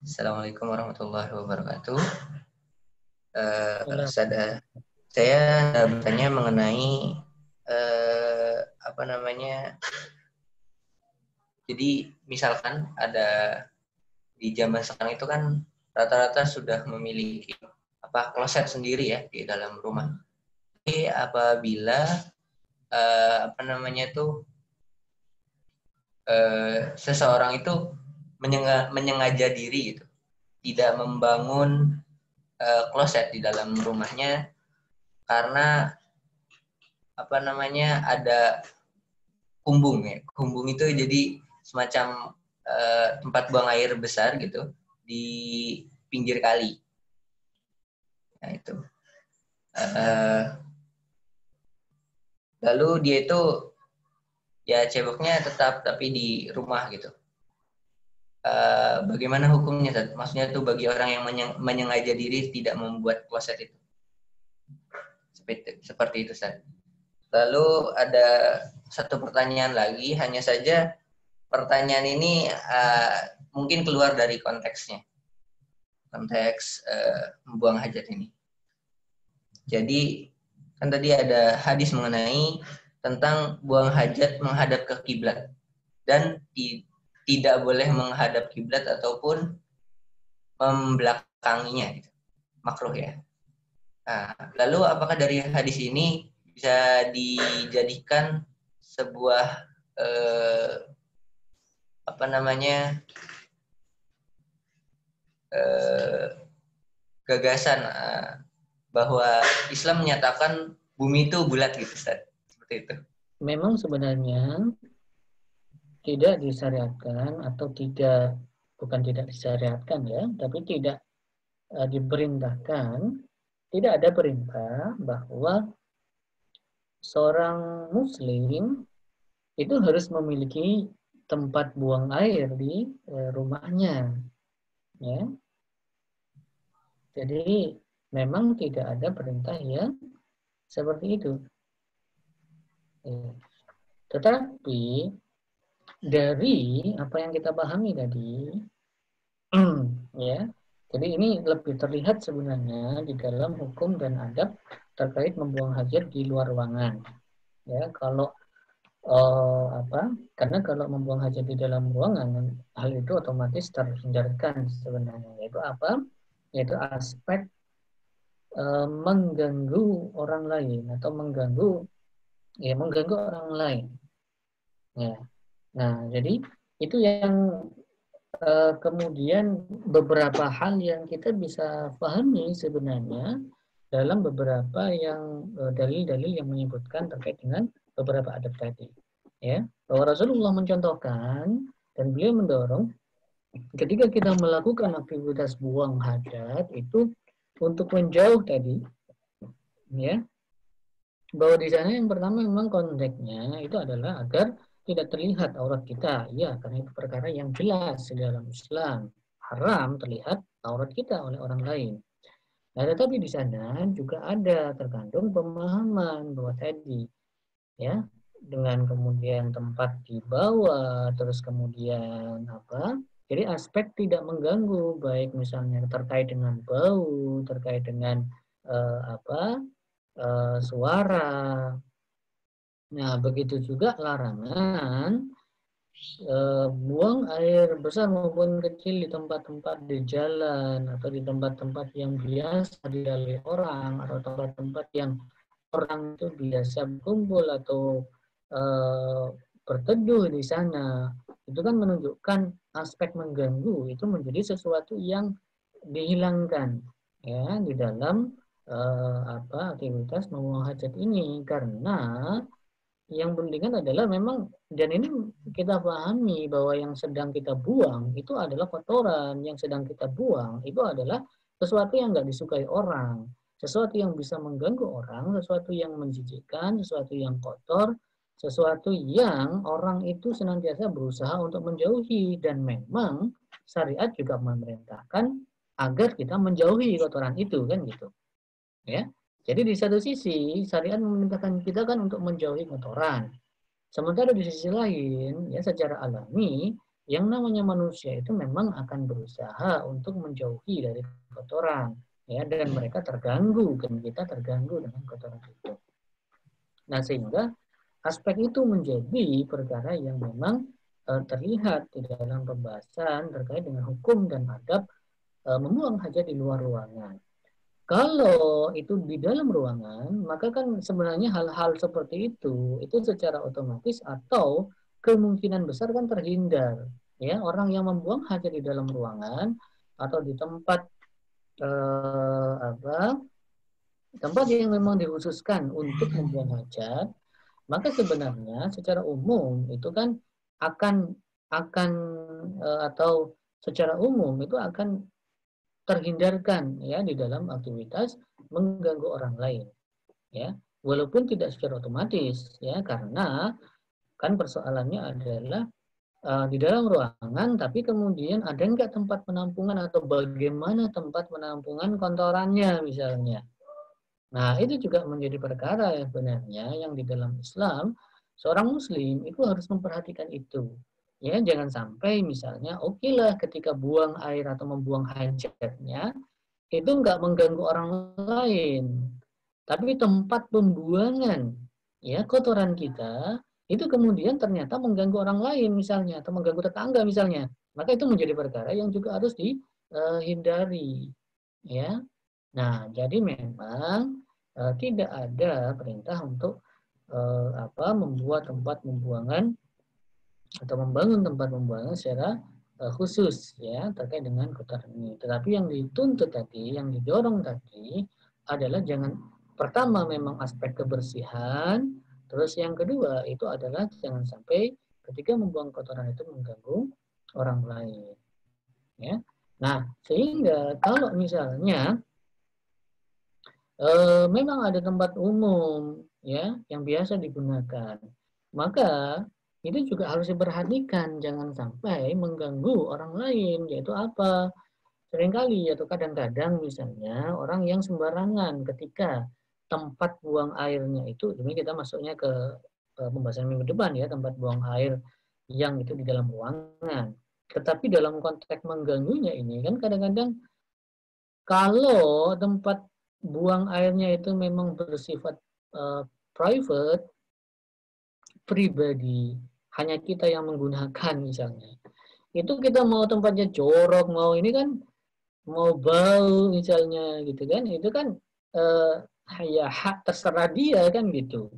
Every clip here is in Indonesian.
Assalamualaikum warahmatullahi wabarakatuh. Benar. Saya bertanya mengenai eh, apa namanya. Jadi misalkan ada di zaman sekarang itu kan rata-rata sudah memiliki kloset sendiri ya di dalam rumah. Jadi apabila seseorang itu menyengaja diri gitu, tidak membangun kloset di dalam rumahnya karena ada kumbung ya. Kumbung itu jadi semacam tempat buang air besar gitu di pinggir kali. Nah itu. Lalu dia itu ya ceboknya tetap tapi di rumah gitu. Bagaimana hukumnya? Maksudnya tuh bagi orang yang menyengaja diri tidak membuat kloset itu. Seperti itu, Ustaz. Lalu ada satu pertanyaan lagi, hanya saja pertanyaan ini mungkin keluar dari konteksnya. Konteks membuang hajat ini. Jadi kan tadi ada hadis mengenai tentang buang hajat menghadap ke kiblat dan tidak boleh menghadap kiblat ataupun membelakanginya gitu. Makruh ya. Nah, lalu apakah dari hadis ini bisa dijadikan sebuah apa namanya gagasan bahwa Islam menyatakan bumi itu bulat gitu, Ustaz. Seperti itu. Memang sebenarnya tidak disyariatkan atau bukan tidak disyariatkan ya, tapi tidak diperintahkan, tidak ada perintah bahwa seorang muslim itu harus memiliki tempat buang air di rumahnya, ya. Jadi memang tidak ada perintah yang seperti itu. Tetapi dari apa yang kita pahami tadi, ya, jadi ini lebih terlihat sebenarnya di dalam hukum dan adab terkait membuang hajat di luar ruangan. Ya, kalau karena kalau membuang hajat di dalam ruangan, hal itu otomatis terhindarkan sebenarnya. Yaitu apa? Yaitu aspek mengganggu orang lain atau mengganggu orang lain. Ya. Nah, jadi itu yang kemudian beberapa hal yang kita bisa pahami sebenarnya dalam beberapa yang dalil-dalil yang menyebutkan terkait dengan beberapa adab tadi. Ya, bahwa Rasulullah mencontohkan dan beliau mendorong ketika kita melakukan aktivitas buang hajat itu untuk menjauh tadi, ya, bahwa di sana yang pertama memang konteksnya itu adalah agar tidak terlihat aurat kita, ya, karena itu perkara yang jelas di dalam Islam, haram terlihat aurat kita oleh orang lain. Nah, tetapi di sana juga ada terkandung pemahaman bahwa tadi, ya, dengan kemudian tempat di bawah, terus kemudian apa? Jadi aspek tidak mengganggu, baik misalnya terkait dengan bau, terkait dengan suara. Nah, begitu juga larangan buang air besar maupun kecil di tempat-tempat di jalan atau di tempat-tempat yang biasa dilalui orang atau tempat-tempat yang orang itu biasa berkumpul atau berteduh di sana. Itu kan menunjukkan aspek mengganggu itu menjadi sesuatu yang dihilangkan ya di dalam aktivitas membuang hajat ini, karena yang penting adalah memang, dan ini kita pahami bahwa yang sedang kita buang itu adalah kotoran, yang sedang kita buang itu adalah sesuatu yang nggak disukai orang, sesuatu yang bisa mengganggu orang, sesuatu yang menjijikkan, sesuatu yang kotor, sesuatu yang orang itu senantiasa berusaha untuk menjauhi, dan memang syariat juga memerintahkan agar kita menjauhi kotoran itu, kan gitu. Ya. Jadi di satu sisi syariat memerintahkan kita kan untuk menjauhi kotoran. Sementara di sisi lain, ya secara alami yang namanya manusia itu memang akan berusaha untuk menjauhi dari kotoran, ya, dan mereka terganggu, dan kita terganggu dengan kotoran itu. Nah, sehingga aspek itu menjadi perkara yang memang terlihat di dalam pembahasan terkait dengan hukum dan adab membuang hajat di luar ruangan. Kalau itu di dalam ruangan, maka kan sebenarnya hal-hal seperti itu secara otomatis atau kemungkinan besar kan terhindar. Ya, orang yang membuang hajat di dalam ruangan atau di tempat tempat yang memang dikhususkan untuk membuang hajat, maka sebenarnya secara umum itu kan akan akan atau secara umum itu akan terhindarkan ya di dalam aktivitas mengganggu orang lain, ya, walaupun tidak secara otomatis, ya, karena kan persoalannya adalah di dalam ruangan tapi kemudian ada enggak tempat penampungan atau bagaimana tempat penampungan kotorannya misalnya. Nah, itu juga menjadi perkara yang sebenarnya yang di dalam Islam seorang muslim itu harus memperhatikan itu. Ya, jangan sampai misalnya oke lah ketika buang air atau membuang hajatnya itu enggak mengganggu orang lain. Tapi tempat pembuangan ya kotoran kita itu kemudian ternyata mengganggu orang lain misalnya atau mengganggu tetangga misalnya. Maka itu menjadi perkara yang juga harus dihindari, ya. Nah, jadi memang tidak ada perintah untuk membuat tempat pembuangan atau membangun tempat pembuangan secara khusus ya terkait dengan kotoran ini. Tetapi yang dituntut tadi, yang didorong tadi adalah jangan pertama memang aspek kebersihan, terus yang kedua itu adalah jangan sampai ketika membuang kotoran itu mengganggu orang lain. Ya. Nah, sehingga kalau misalnya memang ada tempat umum ya yang biasa digunakan, maka itu juga harus diperhatikan jangan sampai mengganggu orang lain, yaitu apa? Seringkali atau kadang-kadang misalnya orang yang sembarangan ketika tempat buang airnya itu, ini kita masuknya ke pembahasan minggu depan ya, tempat buang air yang itu di dalam ruangan. Tetapi dalam konteks mengganggunya ini kan kadang-kadang kalau tempat buang airnya itu memang bersifat private, pribadi, hanya kita yang menggunakan misalnya. Itu kita mau tempatnya jorok, mau ini kan, mau bau misalnya gitu kan, itu kan ya hak terserah dia kan gitu.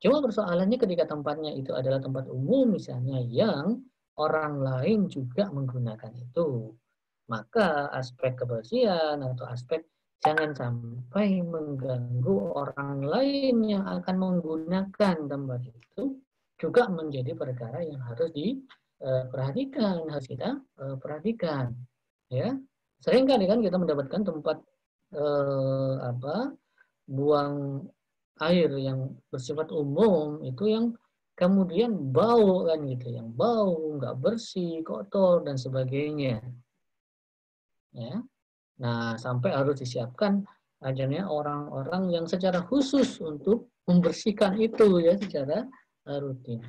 Cuma persoalannya ketika tempatnya itu adalah tempat umum misalnya yang orang lain juga menggunakan itu. Maka aspek kebersihan atau aspek jangan sampai mengganggu orang lain yang akan menggunakan tempat itu juga menjadi perkara yang harus diperhatikan, harus kita perhatikan. Ya, seringkali kan kita mendapatkan tempat buang air yang bersifat umum itu yang kemudian bau kan gitu, yang bau, nggak bersih, kotor dan sebagainya. Ya. Nah, sampai harus disiapkan adanya orang-orang yang secara khusus untuk membersihkan itu ya secara rutin.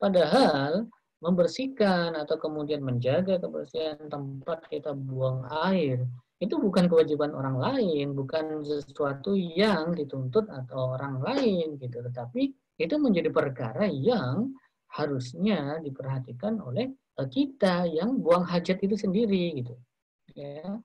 Padahal membersihkan atau kemudian menjaga kebersihan tempat kita buang air itu bukan kewajiban orang lain, bukan sesuatu yang dituntut atau orang lain gitu, tetapi itu menjadi perkara yang harusnya diperhatikan oleh kita yang buang hajat itu sendiri gitu. Ya.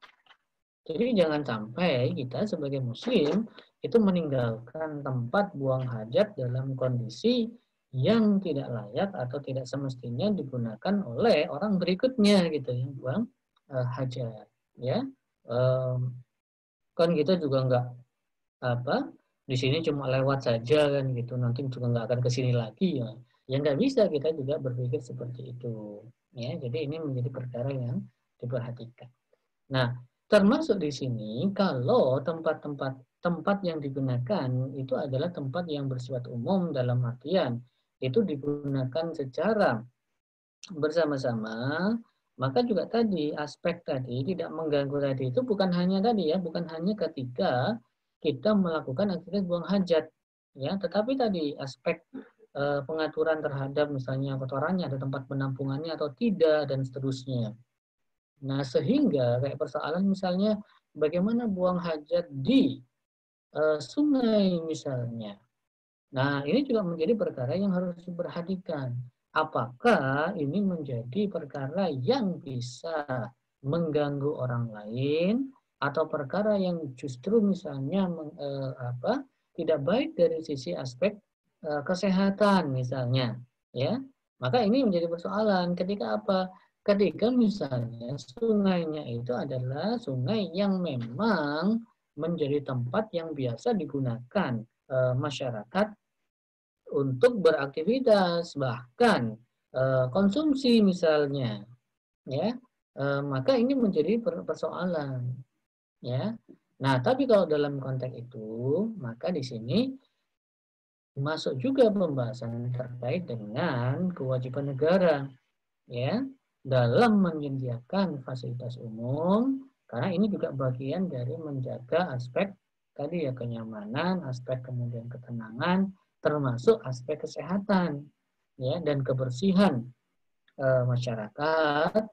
Jadi jangan sampai kita sebagai muslim itu meninggalkan tempat buang hajat dalam kondisi yang tidak layak atau tidak semestinya digunakan oleh orang berikutnya gitu yang buang hajat ya. Kan kita juga nggak di sini cuma lewat saja kan gitu, nanti juga nggak akan ke sini lagi ya. Ya nggak bisa kita juga berpikir seperti itu ya. Jadi ini menjadi perkara yang diperhatikan. Nah, termasuk di sini kalau tempat yang digunakan itu adalah tempat yang bersifat umum dalam artian itu digunakan secara bersama-sama, maka juga tadi aspek tadi tidak mengganggu tadi itu bukan hanya tadi ya, bukan hanya ketika kita melakukan aktivitas buang hajat ya, tetapi tadi aspek pengaturan terhadap misalnya kotorannya, ada tempat penampungannya atau tidak, dan seterusnya. Nah, sehingga kayak persoalan misalnya bagaimana buang hajat di sungai misalnya. Nah, ini juga menjadi perkara yang harus diperhatikan. Apakah ini menjadi perkara yang bisa mengganggu orang lain atau perkara yang justru misalnya tidak baik dari sisi aspek kesehatan misalnya, ya. Maka ini menjadi persoalan ketika apa? Ketika misalnya sungainya itu adalah sungai yang memang menjadi tempat yang biasa digunakan masyarakat untuk beraktivitas, bahkan konsumsi misalnya, ya, maka ini menjadi persoalan, ya. Nah, tapi kalau dalam konteks itu, maka di sini masuk juga pembahasan terkait dengan kewajiban negara, ya, dalam menyediakan fasilitas umum, karena ini juga bagian dari menjaga aspek tadi ya, kenyamanan, aspek kemudian ketenangan, termasuk aspek kesehatan, ya, dan kebersihan masyarakat.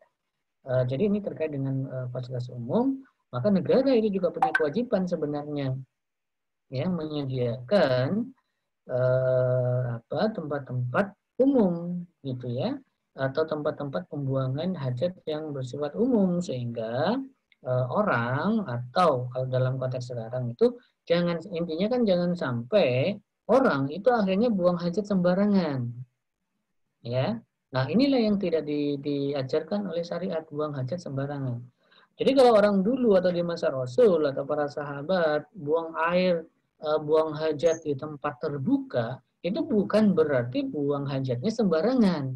Jadi ini terkait dengan fasilitas umum, maka negara itu juga punya kewajiban sebenarnya, ya, menyediakan tempat-tempat umum gitu ya, atau tempat-tempat pembuangan hajat yang bersifat umum, sehingga orang, atau kalau dalam konteks sekarang itu intinya kan jangan sampai orang itu akhirnya buang hajat sembarangan, ya. Nah, inilah yang tidak diajarkan oleh syariat, buang hajat sembarangan. Jadi kalau orang dulu atau di masa Rasul atau para sahabat buang air, buang hajat di tempat terbuka, itu bukan berarti buang hajatnya sembarangan,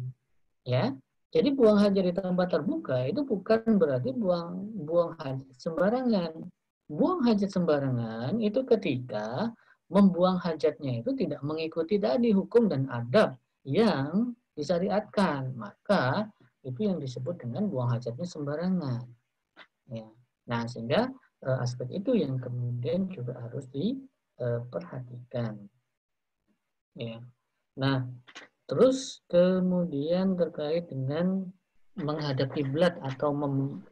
ya. Jadi buang hajat di tempat terbuka itu bukan berarti buang hajat sembarangan. Buang hajat sembarangan itu ketika membuang hajatnya itu tidak mengikuti tadi hukum dan adab yang disyariatkan, maka itu yang disebut dengan buang hajatnya sembarangan. Ya. Nah, sehingga aspek itu yang kemudian juga harus diperhatikan. Ya. Nah, terus kemudian terkait dengan menghadap kiblat atau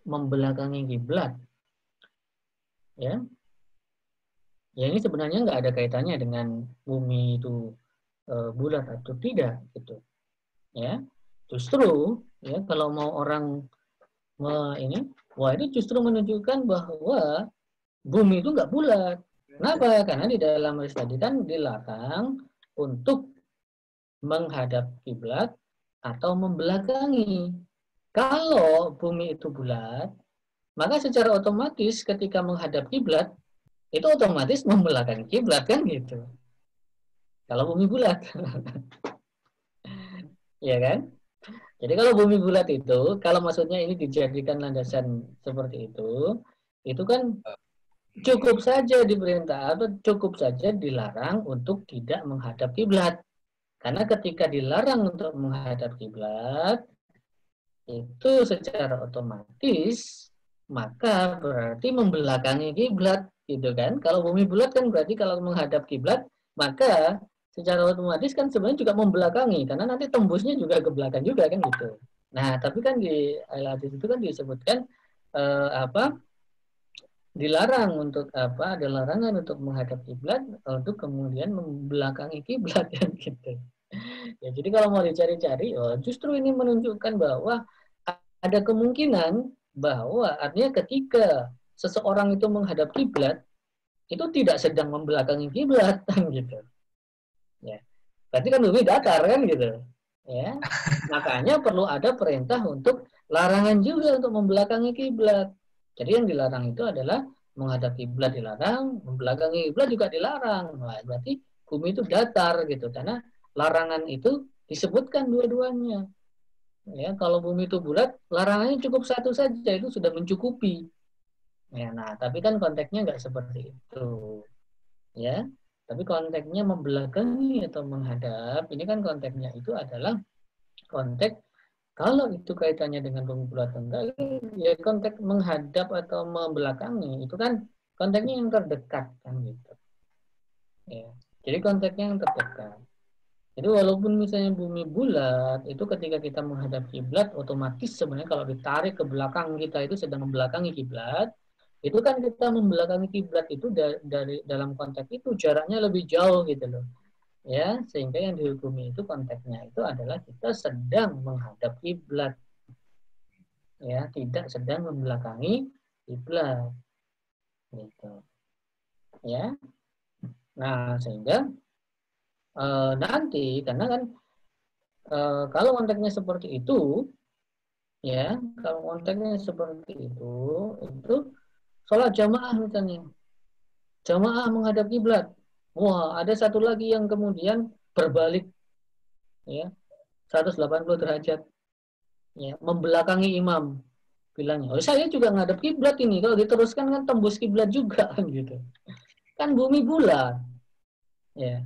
membelakangi kiblat, ya. Ya, ini sebenarnya nggak ada kaitannya dengan bumi itu bulat atau tidak, gitu. Ya, justru ya kalau mau orang wah itu justru menunjukkan bahwa bumi itu nggak bulat. Kenapa? Karena di dalam hadis tadi kan dilarang untuk menghadap kiblat atau membelakangi. Kalau bumi itu bulat, maka secara otomatis ketika menghadap kiblat itu otomatis membelakangi kiblat kan gitu. Kalau bumi bulat, ya kan? Jadi kalau bumi bulat itu, kalau maksudnya ini dijadikan landasan seperti itu kan cukup saja diperintah atau cukup saja dilarang untuk tidak menghadap kiblat. Karena ketika dilarang untuk menghadap kiblat, itu secara otomatis maka berarti membelakangi kiblat, gitu kan? Kalau bumi bulat kan berarti kalau menghadap kiblat, maka secara otomatis kan sebenarnya juga membelakangi, karena nanti tembusnya juga ke belakang juga kan gitu. Nah, tapi kan di hadis itu kan disebutkan dilarang untuk ada larangan untuk menghadap kiblat untuk kemudian membelakangi kiblat kan gitu. Ya, jadi kalau mau dicari-cari, justru ini menunjukkan bahwa ada kemungkinan bahwa artinya ketika seseorang itu menghadap kiblat itu tidak sedang membelakangi kiblat kan gitu. Ya. Berarti kan bumi datar kan gitu. Ya. Makanya perlu ada perintah untuk larangan juga untuk membelakangi kiblat. Jadi yang dilarang itu adalah menghadap kiblat dilarang, membelakangi kiblat juga dilarang. Nah, berarti bumi itu datar gitu, karena larangan itu disebutkan dua-duanya. Ya, kalau bumi itu bulat, larangannya cukup satu saja, itu sudah mencukupi. Ya, nah, tapi kan konteksnya nggak seperti itu. Ya, tapi konteksnya membelakangi atau menghadap, ini kan konteksnya itu adalah konteks kalau itu kaitannya dengan bumi bulat enggak, ya konteks menghadap atau membelakangi itu kan konteksnya yang terdekat kan gitu. Ya, jadi konteksnya yang terdekat. Jadi walaupun misalnya bumi bulat, itu ketika kita menghadap kiblat, otomatis sebenarnya kalau ditarik ke belakang kita itu sedang membelakangi kiblat, itu kan kita membelakangi kiblat itu dari dalam konteks itu jaraknya lebih jauh gitu loh. Ya, sehingga yang dihukumi itu konteksnya itu adalah kita sedang menghadap kiblat, ya, tidak sedang membelakangi kiblat, gitu. Ya. Nah, sehingga nanti karena kan kalau konteksnya seperti itu, ya, kalau konteksnya seperti itu sholat jamaah misalnya, jamaah menghadap kiblat. Wah, ada satu lagi yang kemudian berbalik, ya, 180 derajat, ya, membelakangi imam. Bilangnya, oh saya juga ngadep kiblat ini. Kalau diteruskan kan tembus kiblat juga kan gitu. Kan bumi bulat, ya.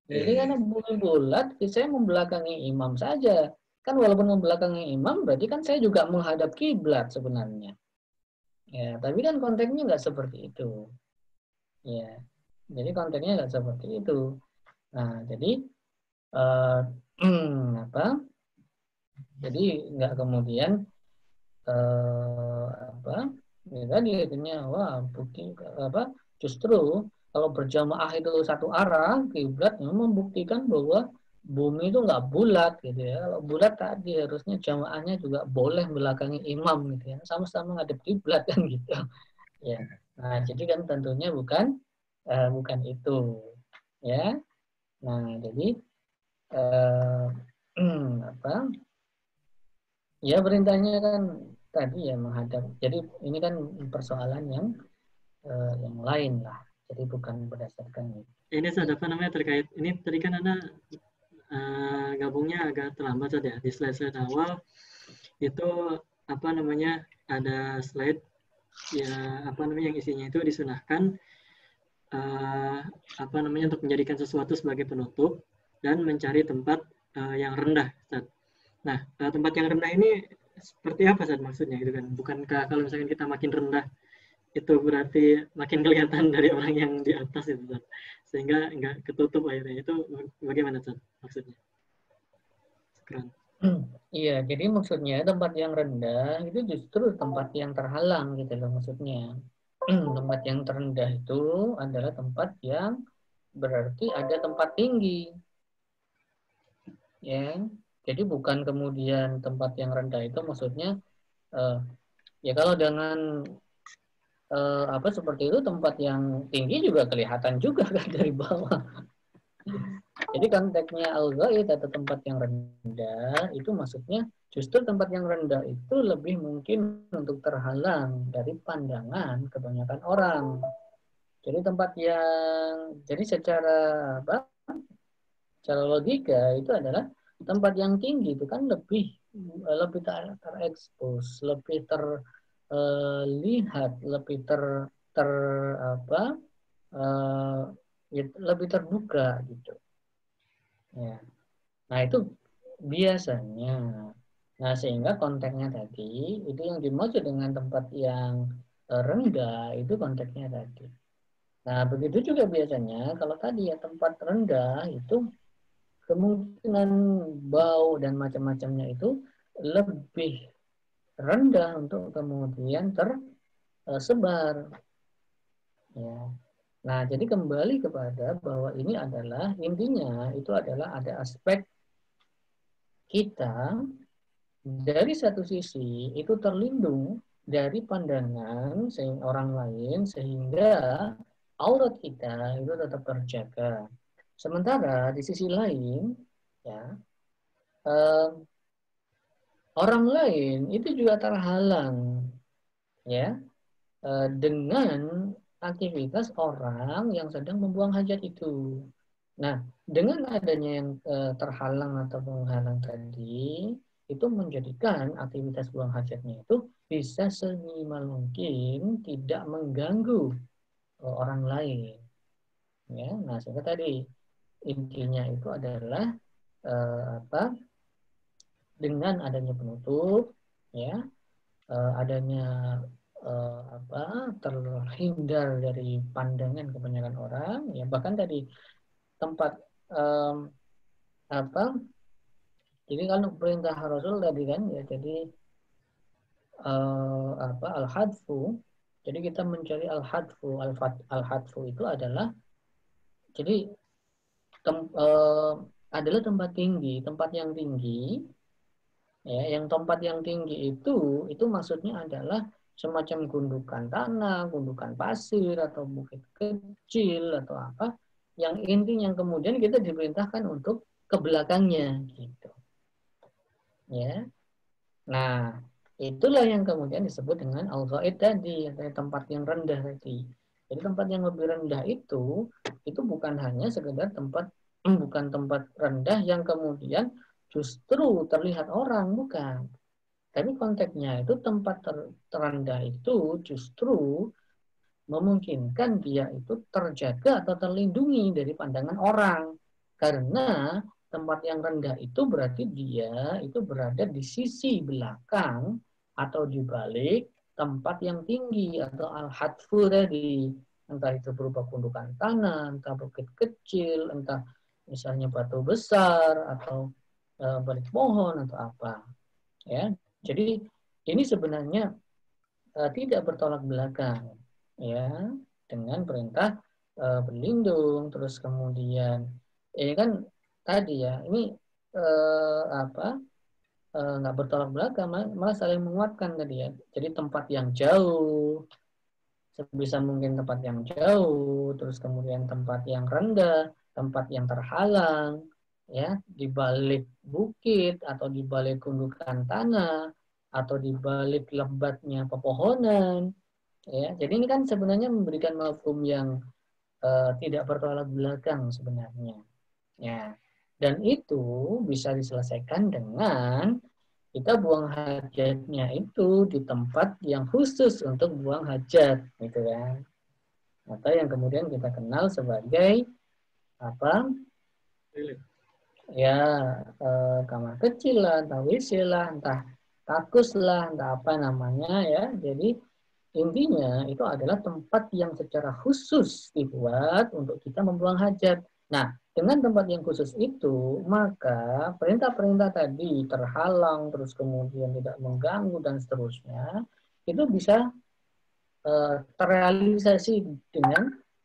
Jadi karena bumi bulat, saya membelakangi imam saja. Kan walaupun membelakangi imam, berarti kan saya juga menghadap kiblat sebenarnya. Ya, tapi kan konteksnya nggak seperti itu. Ya, jadi konteksnya nggak seperti itu. Nah, jadi eh, apa? Jadi nggak kemudian apa? Ya tadi akhirnya wah bukti apa? Justru kalau berjamaah itu satu arah kiblat membuktikan bahwa bumi itu nggak bulat gitu ya. Kalau bulat tadi harusnya jamaahnya juga boleh belakangi imam gitu ya. Sama-sama ngadep kiblat kan gitu. Ya. Nah, jadi kan tentunya bukan itu. Ya. Nah, jadi eh, apa? Ya perintahnya kan tadi ya menghadap. Jadi ini kan persoalan yang lain lah. Jadi bukan berdasarkan itu. Ini Ustaz, apa namanya terkait ini tadi kan Anda gabungnya agak terlambat saja di slide-slide awal itu apa namanya ada slide ya apa namanya yang isinya itu disunahkan apa namanya untuk menjadikan sesuatu sebagai penutup dan mencari tempat yang rendah, Ustaz. Nah, tempat yang rendah ini seperti apa Ustaz maksudnya gitu kan? Bukankah kalau misalkan kita makin rendah itu berarti makin kelihatan dari orang yang di atas itu Ustaz. Sehingga nggak ketutup akhirnya. Itu bagaimana Ustaz maksudnya? Keren. Iya, jadi maksudnya tempat yang rendah itu justru tempat yang terhalang gitu loh maksudnya. Tempat yang terendah itu adalah tempat yang berarti ada tempat tinggi. Ya. Jadi bukan kemudian tempat yang rendah itu maksudnya ya kalau dengan apa seperti itu tempat yang tinggi juga kelihatan juga kan dari bawah. Jadi konteksnya al-ghaid atau tempat yang rendah itu maksudnya justru tempat yang rendah itu lebih mungkin untuk terhalang dari pandangan kebanyakan orang. Jadi tempat yang jadi secara apa? Secara logika itu adalah tempat yang tinggi itu kan lebih terekspos, lebih terlihat, lebih ter apa? Lebih terbuka gitu. Ya. Nah, itu biasanya. Nah, sehingga konteksnya tadi, itu yang dimaksud dengan tempat yang rendah, itu konteksnya tadi. Nah, begitu juga biasanya, kalau tadi ya tempat rendah, itu kemungkinan bau dan macam-macamnya itu lebih rendah untuk kemudian tersebar. Ya. Nah, jadi kembali kepada bahwa ini adalah, intinya itu adalah ada aspek kita dari satu sisi itu terlindung dari pandangan orang lain sehingga aurat kita itu tetap terjaga. Sementara di sisi lain ya orang lain itu juga terhalang ya dengan aktivitas orang yang sedang membuang hajat itu. Nah, dengan adanya yang terhalang atau menghalang tadi, itu menjadikan aktivitas buang hajatnya itu bisa seminimal mungkin tidak mengganggu orang lain. Ya, nah sehingga tadi intinya itu adalah apa? Dengan adanya penutup, ya, adanya apa? Terhindar dari pandangan kebanyakan orang, ya bahkan tadi tempat apa? Jadi kalau perintah Rasul tadi kan ya, jadi al-hadfu. Jadi kita mencari al-hadfu. Al-hadfu itu adalah jadi adalah tempat tinggi, tempat yang tinggi. Ya, yang tempat yang tinggi itu maksudnya adalah semacam gundukan tanah, gundukan pasir atau bukit kecil atau apa. Yang intinya yang kemudian kita diperintahkan untuk ke belakangnya gitu. Ya. Nah, itulah yang kemudian disebut dengan al-ghaid tadi, tempat yang rendah tadi. Jadi tempat yang lebih rendah itu bukan hanya sekedar tempat bukan tempat rendah yang kemudian justru terlihat orang, bukan. Tapi konteksnya itu tempat terendah itu justru memungkinkan dia itu terjaga atau terlindungi dari pandangan orang. Karena tempat yang rendah itu berarti dia itu berada di sisi belakang atau di balik tempat yang tinggi atau al-hadfu tadi. Entah itu berupa gundukan tanah, entah bukit kecil, entah misalnya batu besar atau balik pohon atau apa. Ya, jadi ini sebenarnya tidak bertolak belakang, ya, dengan perintah berlindung, terus kemudian ini kan tadi ya, ini nggak bertolak belakang, malah saling menguatkan tadi ya. Jadi tempat yang jauh, sebisa mungkin tempat yang jauh, terus kemudian tempat yang rendah, tempat yang terhalang, ya, di balik bukit atau di balik gundukan tanah atau di balik lebatnya pepohonan, ya. Jadi ini kan sebenarnya memberikan mafhum yang tidak bertolak belakang sebenarnya, ya. Dan itu bisa diselesaikan dengan kita buang hajatnya itu di tempat yang khusus untuk buang hajat, gitu kan. Atau yang kemudian kita kenal sebagai apa? Ya, kamar kecil lah, entah WC lah, entah kakus lah, entah apa namanya ya. Jadi intinya itu adalah tempat yang secara khusus dibuat untuk kita membuang hajat. Nah, dengan tempat yang khusus itu, maka perintah-perintah tadi terhalang, terus kemudian tidak mengganggu dan seterusnya, itu bisa terrealisasi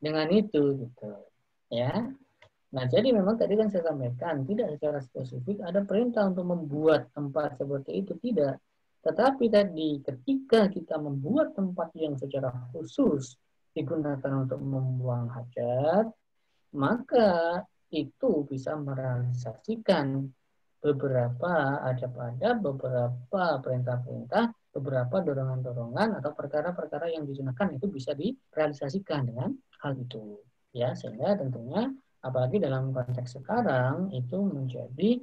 dengan itu, gitu. Ya. Nah, jadi memang tadi kan saya sampaikan, tidak secara spesifik ada perintah untuk membuat tempat seperti itu, tidak. Tetapi tadi ketika kita membuat tempat yang secara khusus digunakan untuk membuang hajat, maka itu bisa merealisasikan ada beberapa perintah-perintah, beberapa dorongan-dorongan atau perkara-perkara yang digunakan itu bisa direalisasikan dengan hal itu. Ya, sehingga tentunya apalagi dalam konteks sekarang itu menjadi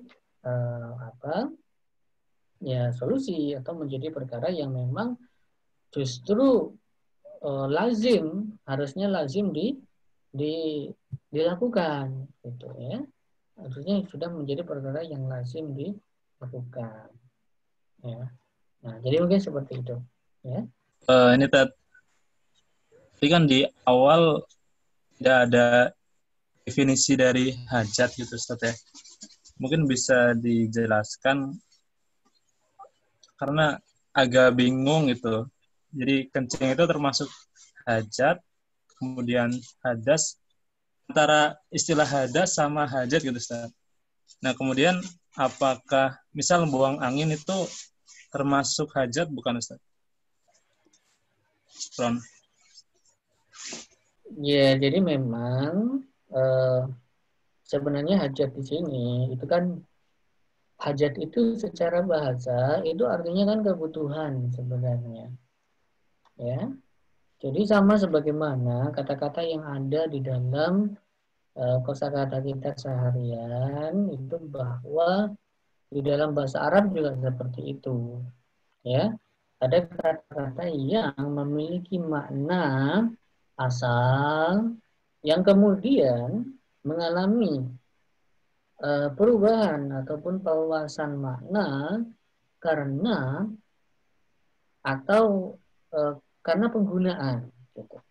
solusi atau menjadi perkara yang memang justru harusnya lazim dilakukan, gitu ya. Harusnya sudah menjadi perkara yang lazim dilakukan, ya. Nah, jadi mungkin seperti itu, ya. Ini tapi kan di awal tidak ada definisi dari hajat gitu, Ustaz ya. Mungkin bisa dijelaskan karena agak bingung gitu. Jadi kencing itu termasuk hajat, kemudian hadas, antara istilah hadas sama hajat gitu, Ustaz. Nah, kemudian apakah misal buang angin itu termasuk hajat bukan, Ustaz? Ron. Ya, jadi memang sebenarnya hajat di sini itu kan hajat itu secara bahasa itu artinya kan kebutuhan sebenarnya. Ya. Jadi sama sebagaimana kata-kata yang ada di dalam kosakata kita seharian itu bahwa di dalam bahasa Arab juga seperti itu. Ya. Ada kata-kata yang memiliki makna asal yang kemudian mengalami perubahan ataupun perluasan makna karena atau karena penggunaan, gitu.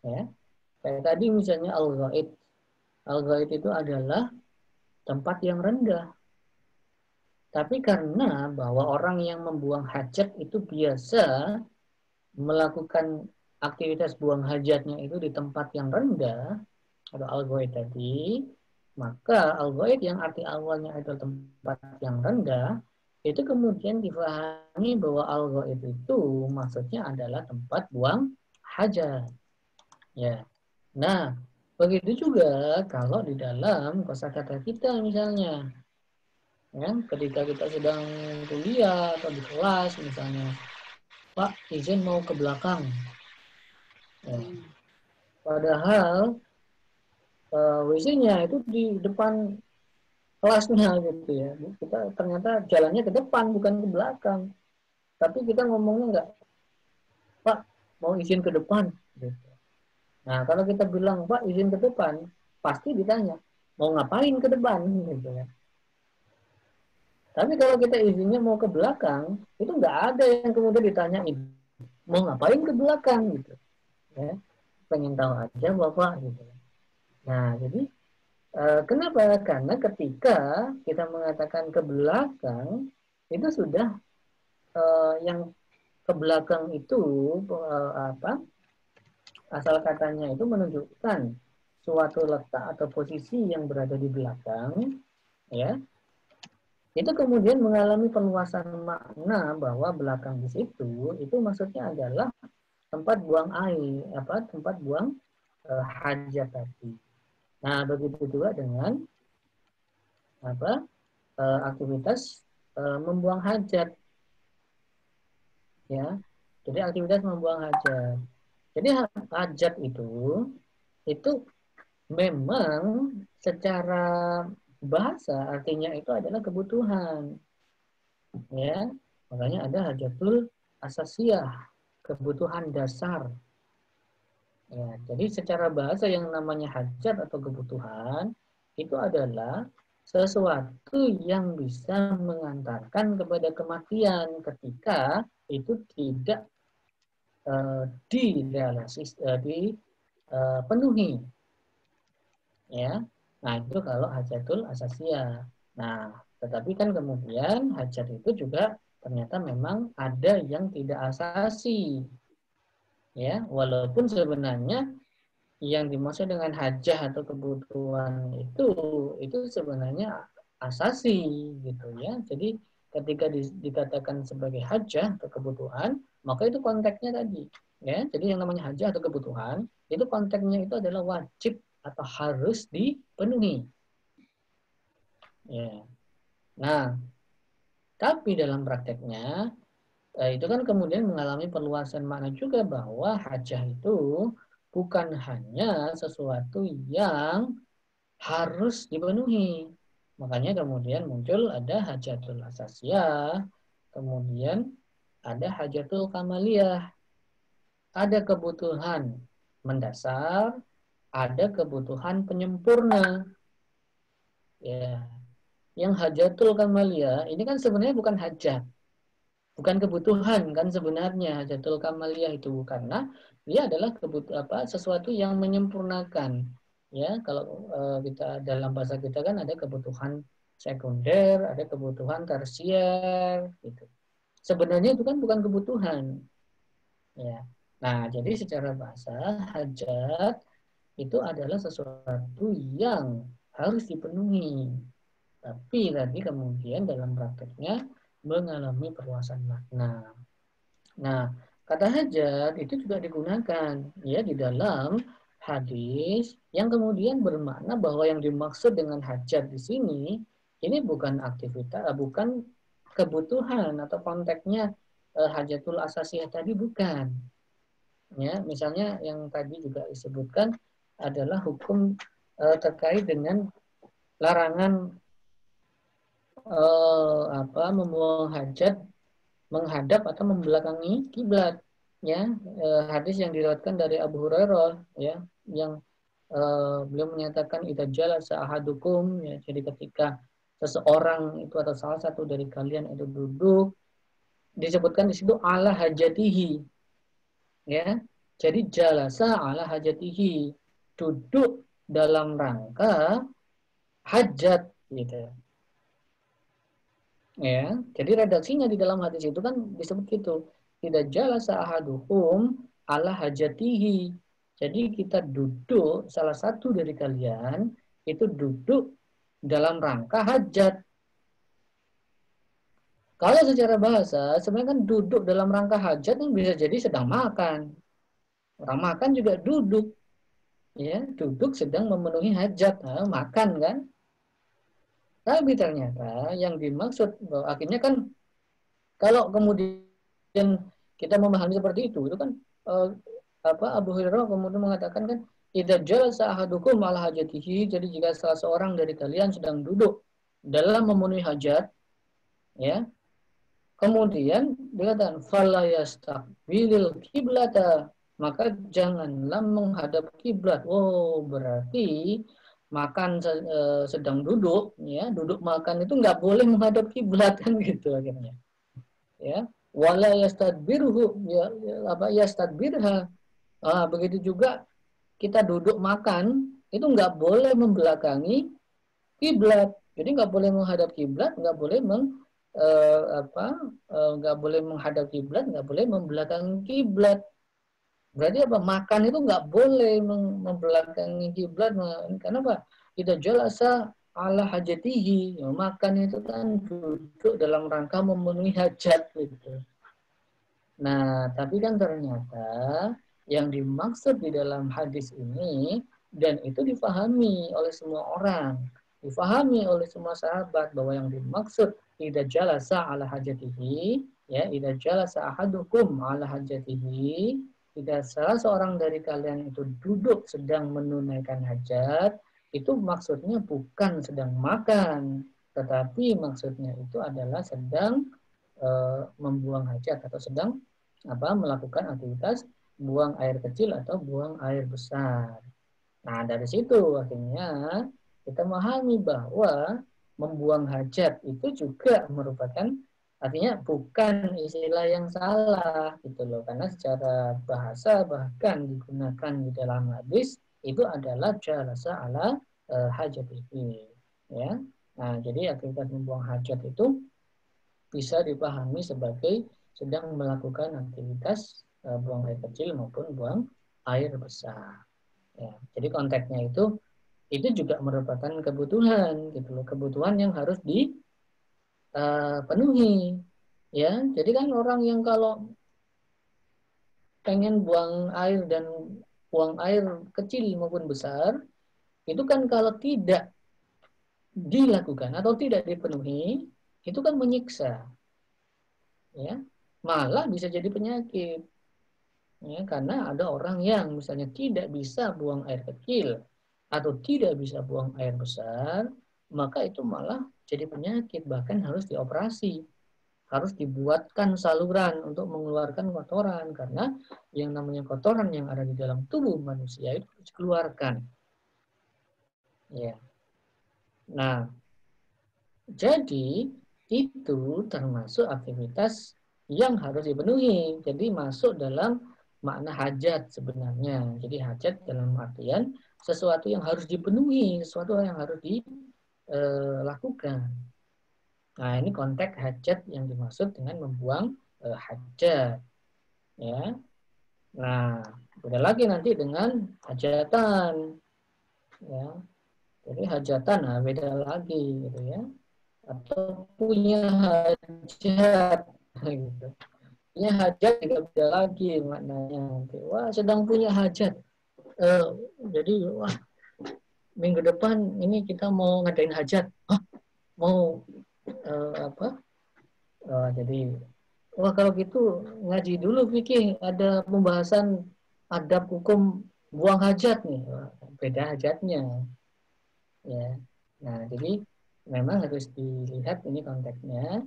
Ya, kayak tadi misalnya al-ghaid itu adalah tempat yang rendah. Tapi karena bahwa orang yang membuang hajat itu biasa melakukan aktivitas buang hajatnya itu di tempat yang rendah, atau al-ghaid tadi, maka al-ghaid yang arti awalnya itu tempat yang rendah, itu kemudian difahami bahwa al-ghaid itu maksudnya adalah tempat buang hajat. Ya. Nah, begitu juga kalau di dalam kosakata kita misalnya, ya, ketika kita sedang kuliah atau di kelas misalnya, Pak, izin mau ke belakang. Ya. Padahal WC-nya itu di depan kelasnya gitu ya. Kita ternyata jalannya ke depan bukan ke belakang. Tapi kita ngomongnya enggak, Pak, mau izin ke depan. Gitu. Nah, kalau kita bilang, Pak, izin ke depan, pasti ditanya, mau ngapain ke depan? Gitu ya. Tapi kalau kita izinnya mau ke belakang, itu nggak ada yang kemudian ditanyain, mau ngapain ke belakang? Gitu. Ya. Pengen tahu aja Bapak. Gitu. Nah, jadi kenapa? Karena ketika kita mengatakan ke belakang, itu sudah yang ke belakang itu asal katanya itu menunjukkan suatu letak atau posisi yang berada di belakang, ya. Itu kemudian mengalami perluasan makna bahwa belakang di situ itu maksudnya adalah tempat buang air, tempat buang hajat tadi. Nah, begitu juga dengan aktivitas membuang hajat, ya. Jadi aktivitas membuang hajat. Jadi hajat itu memang secara bahasa artinya itu adalah kebutuhan, ya. Makanya ada hajatul asasiyah, kebutuhan dasar. Ya, jadi secara bahasa yang namanya hajat atau kebutuhan itu adalah sesuatu yang bisa mengantarkan kepada kematian ketika itu tidak dipenuhi, ya. Nah, itu kalau hajatul asasiyah. Nah, tetapi kan kemudian hajat itu juga ternyata memang ada yang tidak asasi, ya. Walaupun sebenarnya yang dimaksud dengan hajah atau kebutuhan itu sebenarnya asasi, gitu ya. Jadi ketika dikatakan sebagai hajah atau kebutuhan, maka itu konteksnya tadi, ya. Jadi yang namanya hajah atau kebutuhan itu konteksnya itu adalah wajib atau harus dipenuhi, ya. Nah, tapi dalam prakteknya itu kan kemudian mengalami perluasan makna juga bahwa hajah itu bukan hanya sesuatu yang harus dipenuhi. Makanya kemudian muncul ada hajatul asasiyah, kemudian ada hajatul kamaliyah. Ada kebutuhan mendasar, ada kebutuhan penyempurna. Ya, yang hajatul kamaliyah ini kan sebenarnya bukan hajat, bukan kebutuhan kan sebenarnya hajatul kamaliyah itu, karena dia adalah sesuatu yang menyempurnakan. Ya, kalau kita dalam bahasa kita kan ada kebutuhan sekunder, ada kebutuhan tersier, gitu. Sebenarnya itu kan bukan kebutuhan. Ya. Nah, jadi secara bahasa hajat itu adalah sesuatu yang harus dipenuhi. Tapi tadi kemudian dalam prakteknya mengalami perluasan makna. Nah, kata hajat itu juga digunakan ya di dalam hadis yang kemudian bermakna bahwa yang dimaksud dengan hajat di sini ini bukan aktivitas, bukan kebutuhan atau konteksnya hajatul asasiyah tadi, bukan. Ya, misalnya yang tadi juga disebutkan adalah hukum terkait dengan larangan membuang hajat menghadap atau membelakangi kiblat, ya. Hadis yang diriwayatkan dari Abu Hurairah, ya, yang beliau menyatakan idza jalasa ahadukum, ya, jadi ketika seseorang itu atau salah satu dari kalian itu duduk, disebutkan di situ ala hajatihi, ya. Jadi jalasa ala hajatihi, duduk dalam rangka hajat gitu. Ya, jadi redaksinya di dalam hadis itu kan disebut gitu. Tidak jalasa ahaduhum ala hajatihi. Jadi kita duduk, salah satu dari kalian itu duduk dalam rangka hajat. Kalau secara bahasa, sebenarnya kan duduk dalam rangka hajat kan bisa jadi sedang makan. Orang makan juga duduk. Ya, duduk sedang memenuhi hajat. Nah, makan kan. Tapi ternyata yang dimaksud, akhirnya kan kalau kemudian kita memahami seperti itu kan Abu Hurairah kemudian mengatakan kan idza jalasa ahadukum ala hajatihi, jadi jika salah seorang dari kalian sedang duduk dalam memenuhi hajat, ya, kemudian dikatakan fala yastaqbilil qiblata, maka janganlah menghadap kiblat. Oh, berarti makan sedang duduk, ya, duduk makan itu nggak boleh menghadap kiblat kan gitu akhirnya. Ya, wala yastadbirhu, ya, apa yastadbirha. Begitu juga kita duduk makan itu nggak boleh membelakangi kiblat. Jadi nggak boleh menghadap kiblat, nggak boleh nggak boleh menghadap kiblat, nggak boleh membelakangi kiblat. Berarti apa? Makan itu nggak boleh membelakangi kiblat. Kenapa? Kita jalasa ala hajatihi. Ya, makan itu kan duduk dalam rangka memenuhi hajat gitu. Nah, tapi kan ternyata yang dimaksud di dalam hadis ini, dan itu difahami oleh semua orang, difahami oleh semua sahabat bahwa yang dimaksud idza jalasa ala hajatihi, ya, idza jalasa ahadukum ala hajatihi, tidak salah seorang dari kalian itu duduk sedang menunaikan hajat, itu maksudnya bukan sedang makan, tetapi maksudnya itu adalah sedang membuang hajat atau sedang melakukan aktivitas buang air kecil atau buang air besar. Nah, dari situ akhirnya kita memahami bahwa membuang hajat itu juga merupakan, artinya bukan istilah yang salah gitu loh, karena secara bahasa bahkan digunakan di dalam hadis itu adalah jalasa ala hajat ini, ya. Nah, jadi aktivitas membuang hajat itu bisa dipahami sebagai sedang melakukan aktivitas buang air kecil maupun buang air besar. Ya, jadi konteksnya itu juga merupakan kebutuhan, gitu loh, kebutuhan yang harus dipenuhi. Ya, jadi kan orang yang kalau pengen buang air dan buang air kecil maupun besar, itu kan kalau tidak dilakukan atau tidak dipenuhi, itu kan menyiksa, ya, malah bisa jadi penyakit, ya, karena ada orang yang misalnya tidak bisa buang air kecil atau tidak bisa buang air besar, maka itu malah jadi penyakit, bahkan harus dioperasi, harus dibuatkan saluran untuk mengeluarkan kotoran, karena yang namanya kotoran yang ada di dalam tubuh manusia itu harus dikeluarkan, ya. Nah, jadi itu termasuk aktivitas yang harus dipenuhi. Jadi masuk dalam makna hajat sebenarnya. Jadi hajat dalam artian sesuatu yang harus dipenuhi, sesuatu yang harus dilakukan. Nah, ini konteks hajat yang dimaksud dengan membuang hajat. Ya. Nah, beda lagi nanti dengan hajatan. Ya. Jadi hajatan, nah beda lagi gitu ya. Atau punya hajat gitu. Punya hajat juga beda lagi maknanya. Wah, sedang punya hajat. Jadi wah, minggu depan ini kita mau ngadain hajat. Mau jadi wah, kalau gitu ngaji dulu Vicky, ada pembahasan adab hukum buang hajat nih. Wah, beda hajatnya. Ya. Nah, jadi memang harus dilihat ini konteksnya.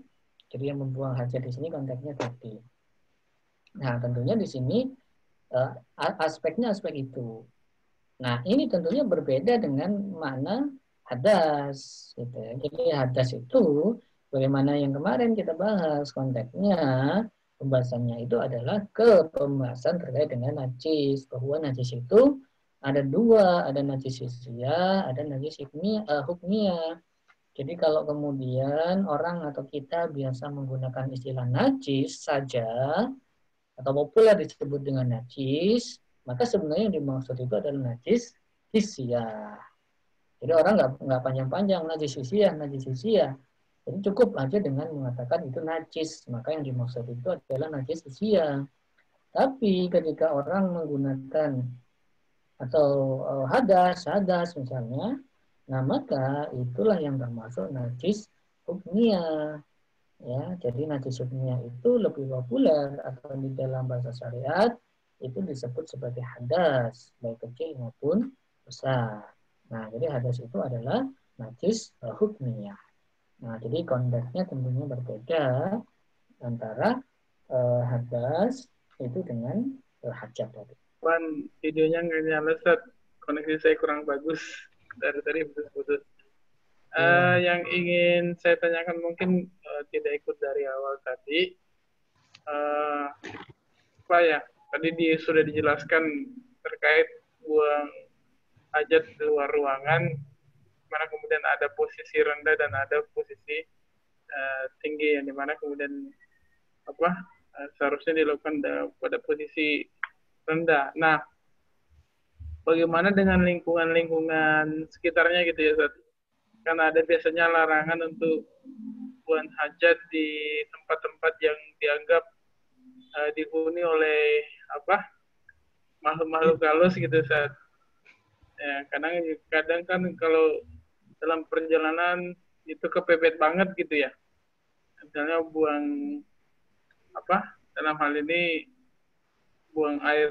Jadi yang membuang hajat di sini konteksnya tadi. Nah, tentunya di sini aspeknya aspek itu. Nah, ini tentunya berbeda dengan makna hadas. Gitu. Jadi hadas itu, bagaimana yang kemarin kita bahas konteksnya, pembahasannya itu adalah pembahasan terkait dengan najis. Bahwa najis itu ada dua, ada najis hisiah, ada najis hukmiyah. Jadi kalau kemudian orang atau kita biasa menggunakan istilah najis saja, atau populer disebut dengan najis, maka sebenarnya yang dimaksud itu adalah najis hisiah. Jadi orang nggak panjang-panjang najis hisiah. Jadi cukup aja dengan mengatakan itu najis, maka yang dimaksud itu adalah najis hisiah. Tapi ketika orang menggunakan atau hadas misalnya, nah maka itulah yang termasuk najis hukmiyah. Ya, jadi najis hukmiyah itu lebih populer atau di dalam bahasa syariat itu disebut sebagai hadas, baik kecil maupun besar. Nah, jadi hadas itu adalah najis hukmiyah. Nah, jadi konteksnya tentunya berbeda antara hadas itu dengan hajat tadi. Wan, videonya nggak nyala, Ustaz. Koneksi saya kurang bagus. Dari tadi putus-putus. Yang ingin saya tanyakan mungkin tidak ikut dari awal tadi. Apa ya? Tadi sudah dijelaskan terkait buang hajat di luar ruangan, mana kemudian ada posisi rendah dan ada posisi tinggi, yang dimana kemudian seharusnya dilakukan pada posisi rendah. Nah, bagaimana dengan lingkungan sekitarnya gitu ya, Ustaz? Karena ada biasanya larangan untuk buang hajat di tempat-tempat yang dianggap dihuni oleh makhluk-makhluk halus gitu, Ustaz. Ya, kadang kan kalau dalam perjalanan itu kepepet banget gitu ya. Misalnya buang dalam hal ini buang air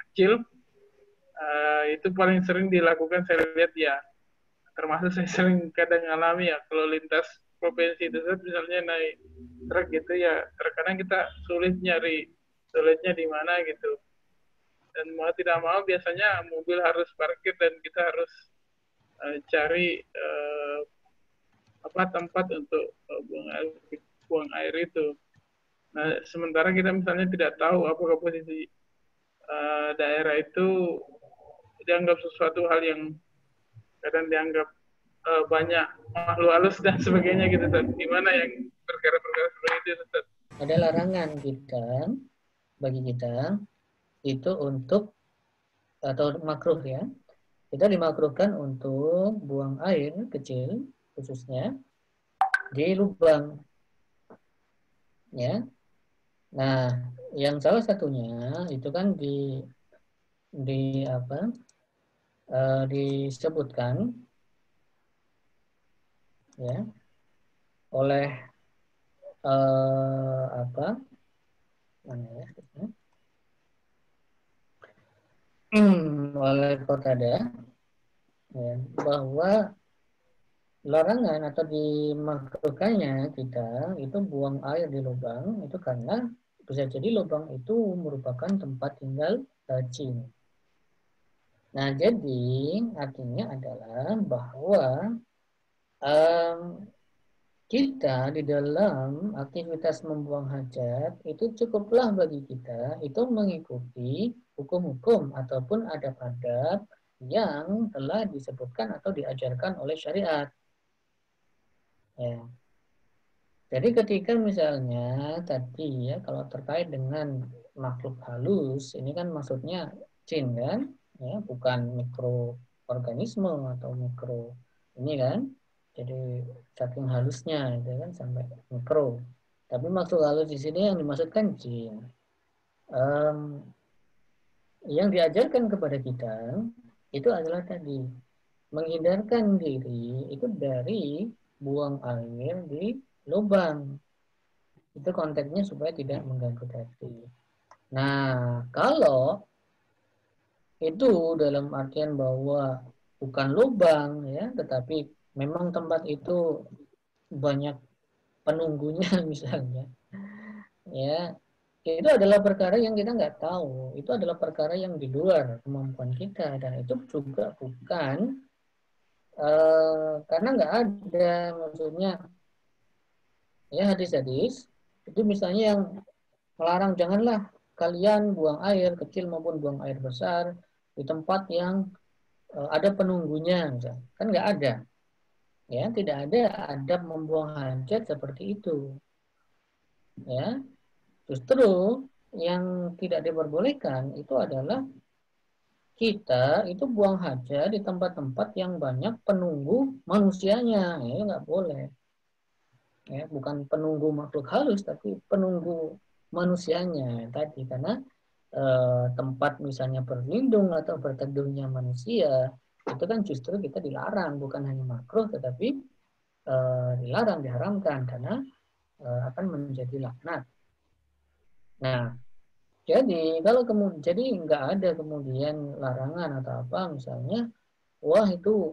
kecil, itu paling sering dilakukan saya lihat ya. Termasuk saya sering kadang alami ya, kalau lintas provinsi itu misalnya naik truk gitu ya, terkadang kita sulit nyari toiletnya di mana gitu. Dan mau tidak mau biasanya mobil harus parkir dan kita harus cari tempat untuk buang air itu. Nah, sementara kita misalnya tidak tahu apakah posisi daerah itu dianggap sesuatu hal yang kadang dianggap banyak makhluk halus dan sebagainya gitu, Ustaz. Gimana yang perkara-perkara seperti itu, Ustaz? Ada larangan bagi kita itu untuk atau makruh ya. Kita dimakruhkan untuk buang air kecil khususnya di lubang. Ya. Nah, yang salah satunya itu kan disebutkan ya oleh oleh Qatadah ya, bahwa larangan atau dimakruhkannya kita itu buang air di lubang itu karena bisa jadi lubang itu merupakan tempat tinggal jin. Nah, jadi artinya adalah bahwa kita di dalam aktivitas membuang hajat itu cukuplah bagi kita itu mengikuti hukum-hukum ataupun adab-adab yang telah disebutkan atau diajarkan oleh syariat. Ya. Jadi ketika misalnya tadi ya kalau terkait dengan makhluk halus ini kan maksudnya jin kan, ya bukan mikroorganisme atau mikro ini kan. Jadi saking halusnya itu kan sampai mikro. Tapi makhluk halus di sini yang dimaksudkan jin. Yang diajarkan kepada kita itu adalah tadi menghindarkan diri itu dari buang air di lubang. Itu konteksnya supaya tidak mengganggu tadi. Nah, kalau itu dalam artian bahwa bukan lubang ya, tetapi memang tempat itu banyak penunggunya misalnya. Ya, itu adalah perkara yang kita nggak tahu. Itu adalah perkara yang di luar kemampuan kita dan itu juga bukan karena nggak ada maksudnya ya hadis-hadis itu misalnya yang melarang janganlah kalian buang air kecil maupun buang air besar di tempat yang ada penunggunya misalnya. Kan nggak ada. Ya, tidak ada adab membuang hajat seperti itu. Ya, justru yang tidak diperbolehkan itu adalah kita itu buang hajat di tempat-tempat yang banyak penunggu manusianya. Ya, nggak boleh. Ya, bukan penunggu makhluk halus, tapi penunggu manusianya tadi. Karena tempat misalnya berlindung atau berteduhnya manusia, itu kan justru kita dilarang, bukan hanya makruh, tetapi dilarang, diharamkan, karena akan menjadi laknat. Nah, jadi kalau kemudian jadi nggak ada kemudian larangan atau apa, misalnya, wah itu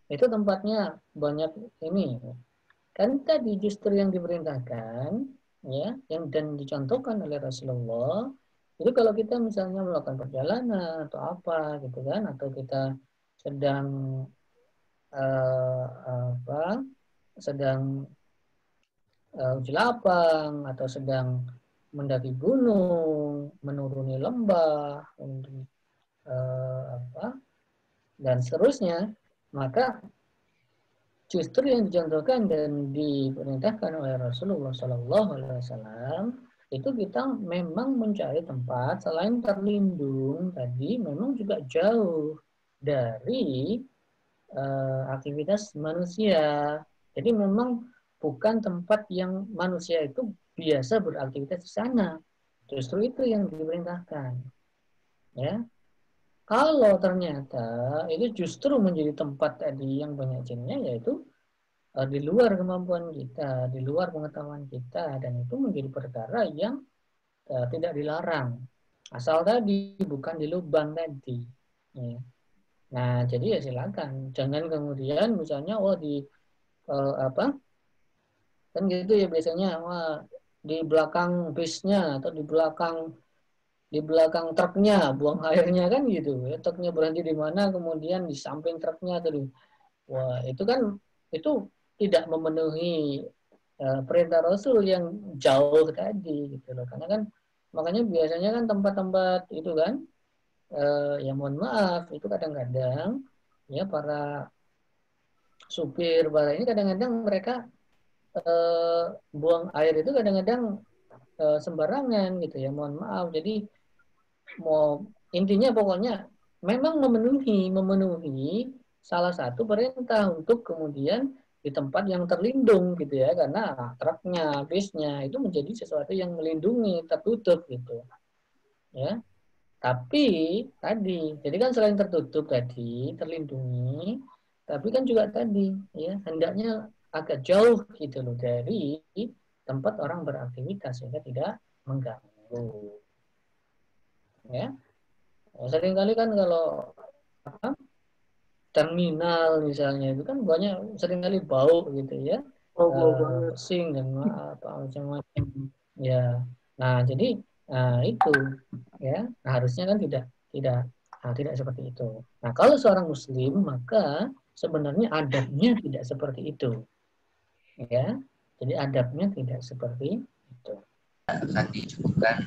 itu tempatnya banyak ini. Kan tadi justru yang diperintahkan, ya, yang dan dicontohkan oleh Rasulullah, itu kalau kita misalnya melakukan perjalanan atau apa gitu kan, atau kita sedang sedang uji lapang atau sedang mendaki gunung, menuruni lembah, dan seterusnya, maka justru yang dicontohkan dan diperintahkan oleh Rasulullah SAW itu kita memang mencari tempat selain terlindung tadi, memang juga jauh dari aktivitas manusia. Jadi memang bukan tempat yang manusia itu biasa beraktivitas di sana. Justru itu yang diperintahkan. Ya. Kalau ternyata itu justru menjadi tempat tadi yang banyak jinnya, yaitu di luar kemampuan kita, di luar pengetahuan kita, dan itu menjadi perkara yang tidak dilarang. Asal tadi bukan di lubang tadi. Ya. Nah, jadi ya silakan. Jangan kemudian misalnya di kan gitu ya biasanya, di belakang bisnya atau di belakang truknya buang airnya kan gitu ya, truknya berhenti di mana, kemudian di samping truknya tadi, itu kan itu tidak memenuhi perintah Rasul yang jauh tadi gitu loh. Karena kan makanya biasanya kan tempat-tempat itu kan ya mohon maaf itu kadang-kadang ya para supir para ini kadang-kadang mereka buang air itu kadang-kadang sembarangan gitu ya, mohon maaf. Jadi intinya pokoknya memang memenuhi salah satu perintah untuk kemudian di tempat yang terlindung gitu ya, karena truknya, bisnya itu menjadi sesuatu yang melindungi, tertutup gitu ya. Tapi tadi, jadi kan selain tertutup tadi, terlindungi, tapi kan juga tadi ya hendaknya agak jauh gitu loh dari tempat orang beraktivitas sehingga tidak mengganggu. Ya, seringkali kan kalau terminal misalnya itu kan banyak seringkali bau gitu ya, pesing dan apa macam-macam ya. Nah jadi itu ya, harusnya kan tidak seperti itu. Nah kalau seorang muslim maka sebenarnya adabnya tidak seperti itu ya, jadi adabnya tidak seperti itu. Akan dicukupkan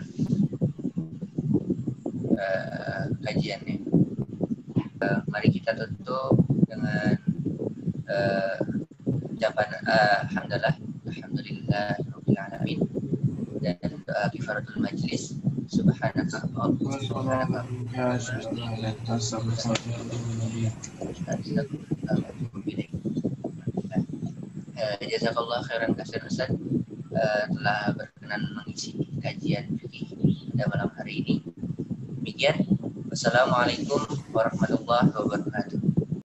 kajiannya. Mari kita tutup dengan ucapan alhamdulillah rabbil alamin dan doa kifaratul majlis. Subhanaka jazakallah khairan katsiran Ustaz telah berkenan mengisi kajian fikih pada malam hari ini. Demikian, wassalamualaikum warahmatullahi wabarakatuh.